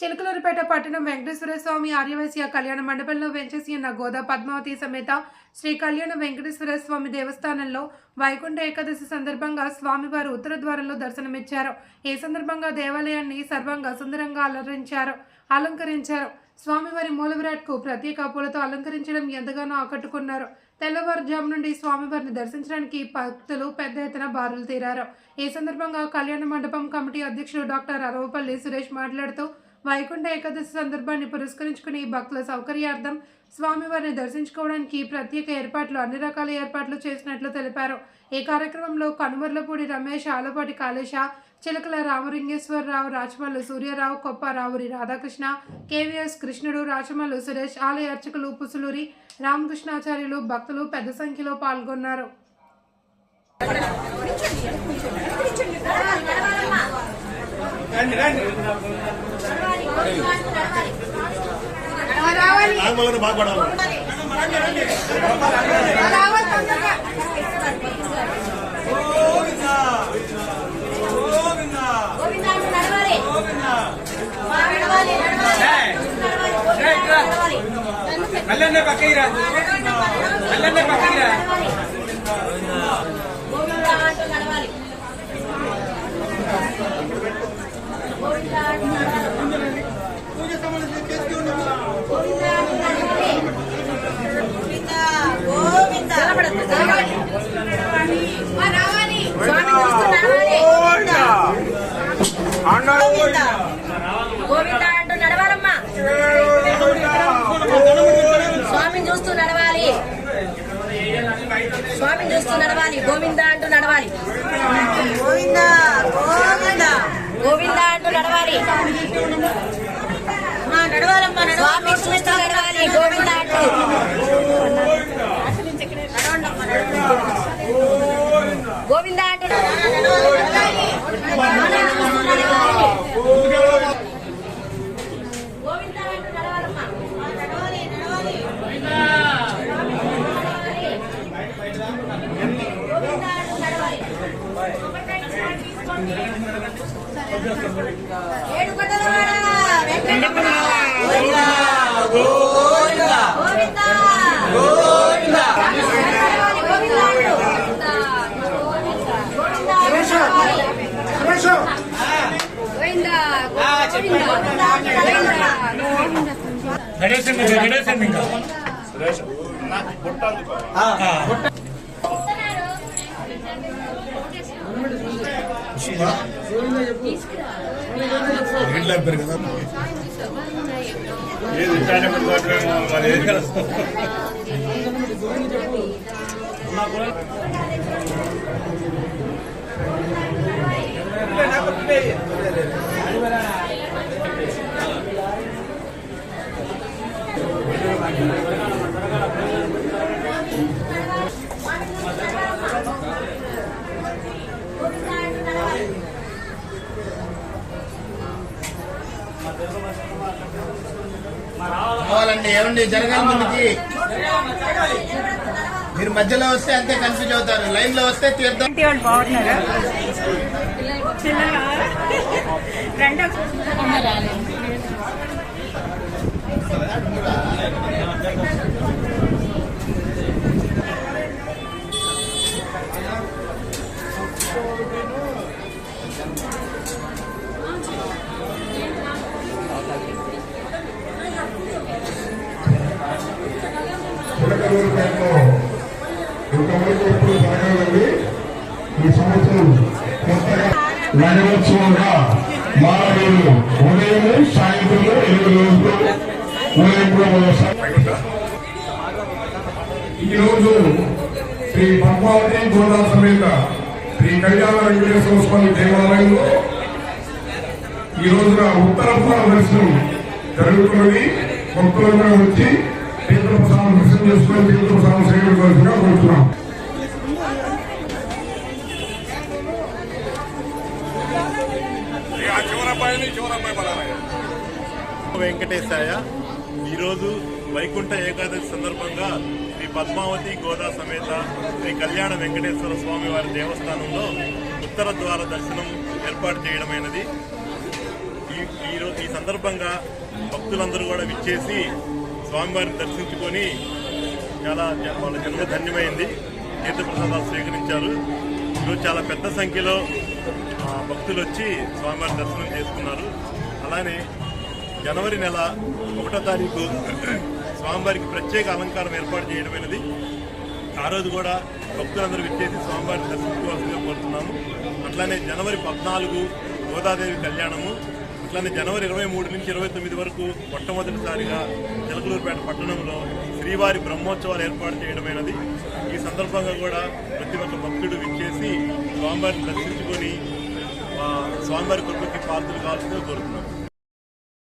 చిలకలూరిపేట పట్టణం వెంకటేశ్వర స్వామి ఆర్యవైశ్య కళ్యాణ మండపంలో వెంచేసి ఉన్న గోదా పద్మావతి సమేత శ్రీ కళ్యాణ వెంకటేశ్వర స్వామి దేవస్థానంలో వైకుంఠ ఏకాదశి సందర్భంగా స్వామివారు ఉత్తర ద్వారంలో దర్శనమిచ్చారు. ఈ సందర్భంగా దేవాలయాన్ని సర్వంగా సుందరంగా అలంకరించారు. స్వామివారి మూలవిరాట్కు ప్రత్యేక పూలతో అలంకరించడం ఎంతగానో ఆకట్టుకున్నారు. తెల్లవారుజాము నుండి స్వామివారిని దర్శించడానికి భక్తులు పెద్ద ఎత్తున బారులు తీరారు. ఈ సందర్భంగా కళ్యాణ మండపం కమిటీ అధ్యక్షుడు డాక్టర్ అరవపల్లి సురేష్ మాట్లాడుతూ వైకుంఠ ఏకాదశి సందర్భాన్ని పురస్కరించుకుని భక్తుల సౌకర్యార్థం స్వామివారిని దర్శించుకోవడానికి ప్రత్యేక ఏర్పాట్లు అన్ని రకాల ఏర్పాట్లు చేసినట్లు తెలిపారు. ఈ కార్యక్రమంలో కనుమర్లపూడి రమేష్, ఆలపాటి కాళేశ, చిలకల రామలింగేశ్వరరావు, రాచమల్లు సూర్యారావు, కొప్ప రావురి రాధాకృష్ణ, కేవీఎస్ కృష్ణుడు, రాచమల్లు సురేష్, ఆలయ అర్చకులు పుసులూరి రామకృష్ణాచార్యులు, భక్తులు పెద్ద సంఖ్యలో పాల్గొన్నారు. అల్లన్నే పక్కయిరా అల్లన్నే పక్కయిరా గోవిందా అంటూ నడవాలి. పూజ సమస్య చేస్తున్నా గోవిందా అంటూ నడవాలి. గోవిందా గోవిందా నడవాలి. రావాలి స్వామి చూస్తూ నడవాలి. గోవిందా గోవిందా గోవిందా అంటూ నడవాలమ్మా. స్వామిని చూస్తూ నడవాలి. స్వామిని చూస్తూ నడవాలి. గోవిందా అంటూ నడవాలి. గోవిందా గోవిందా గోవిందా అంటూ నడవాలి. నడవాలమ్మా. స్వామిని చూస్తూ నడవాలి. గోవిందా అంటూ గోవిందా అంటూ ఏమండి జరగాలి. ముందుకి మీరు మధ్యలో వస్తే అంతే కన్ఫ్యూజ్ అవుతారు. లైన్ లో వస్తే తీర్థం. బాగున్నారా? ఇంతవరకు ఎప్పుడు జరగాలండి. ఈ సంవత్సరం కొత్తగా నగరోత్సవంగా మానవులు ఉదయం సాయంత్రం 8 రోజులు ఈరోజు శ్రీ పద్మావతి గోదా సమేత శ్రీ కళ్యాణ వెంకటేశ్వర స్వామి దేవాలయంలో ఈ రోజున ఉత్తర దర్శనం జరుగుతున్నది. భక్తులందరూ వచ్చి తీర్థప్రసాదం దర్శనం చేసుకుని తీర్థప్రసాదం సేవించవలసిందిగా కోరుతున్నాం. వెంకటేశాయ. ఈరోజు వైకుంఠ ఏకాదశి సందర్భంగా శ్రీ పద్మావతి గోదా సమేత శ్రీ కళ్యాణ వెంకటేశ్వర స్వామి వారి దేవస్థానంలో ఉత్తర ద్వార దర్శనం ఏర్పాటు చేయడమైనది. ఈ సందర్భంగా భక్తులందరూ కూడా విచ్చేసి స్వామివారిని దర్శించుకొని వాళ్ళ జన్మ ధన్యమైంది, తీర్థప్రసాదాలు స్వీకరించారు. ఈరోజు చాలా పెద్ద సంఖ్యలో భక్తులు వచ్చి స్వామివారి దర్శనం చేసుకున్నారు. అలానే జనవరి నెల 1వ తారీఖు స్వామివారికి ప్రత్యేక అలంకారం ఏర్పాటు చేయడమైనది. ఆ రోజు కూడా భక్తులందరూ విచ్చేసి స్వామివారిని దర్శించుకోవాల్సిందిగా కోరుతున్నాము. అట్లానే జనవరి 14 గోదాదేవి కళ్యాణము, అట్లానే జనవరి 23 నుంచి 29 వరకు మొట్టమొదటిసారిగా చిలకలూరుపేట పట్టణంలో శ్రీవారి బ్రహ్మోత్సవాలు ఏర్పాటు చేయడమైనది. ఈ సందర్భంగా కూడా ప్రతి ఒక్క భక్తుడు విచ్చేసి స్వామివారిని దర్శించుకొని స్వామివారి కృపకి పాత్రలు కావాల్సిందిగా కోరుతున్నాం.